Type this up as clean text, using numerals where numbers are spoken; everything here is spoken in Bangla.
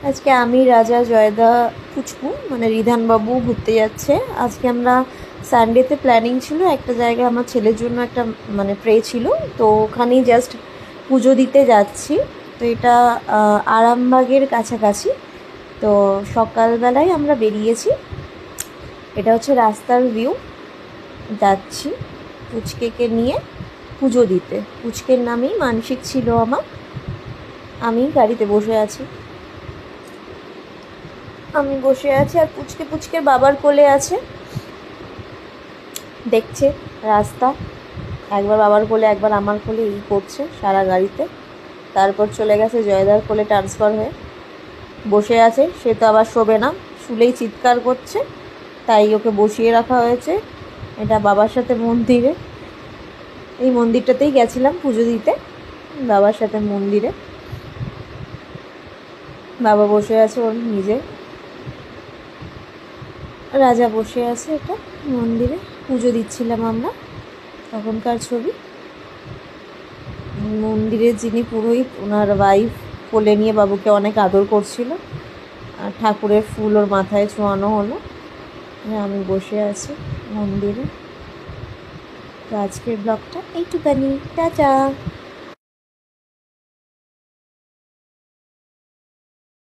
আজকে আমি, রাজা, জয়দা, পুচকু মানে রিধানবাবু ঘুরতে যাচ্ছে। আজকে আমরা সানডেতে প্ল্যানিং ছিল একটা জায়গায়, আমার ছেলের জন্য একটা মানে প্রে ছিল, তো ওখানেই জাস্ট পুজো দিতে যাচ্ছি। তো এটা আরামবাগের কাছাকাছি। তো সকালবেলায় আমরা বেরিয়েছি, এটা হচ্ছে রাস্তার ভিউ। যাচ্ছি পুচকেকে নিয়ে পুজো দিতে। পুচকের নামেই মানসিক ছিল আমার। আমি গাড়িতে বসে আছি, আর পুচকের বাবার কোলে আছে, দেখছে রাস্তা, একবার বাবার কোলে একবার আমার কোলে এই করছে সারা গাড়িতে। তারপর চলে গেছে জয়দার কোলে ট্রান্সফার হয়ে, বসে আছে। সে তো আবার শোবে না, শুলেই চিৎকার করছে, তাই ওকে বসিয়ে রাখা হয়েছে। এটা বাবার সাথে মন্দিরে, এই মন্দিরটাতেই গেছিলাম পুজো দিতে বাবার সাথে মন্দিরে। বাবা বসে আছে ওর নিজে, রাজা বসে আছে। এটা মন্দিরে পুজো দিচ্ছিলাম আমরা, তখনকার ছবি। মন্দিরের যিনি পুরোহিত, ওনার ওয়াইফ কোলে নিয়ে বাবুকে অনেক আদর করছিল, আর ঠাকুরের ফুল ওর মাথায় ছোঁয়ানো হলো। আমি বসে আছি মন্দিরে। তো আজকের ব্লগটা এইটুখানি, টাটা।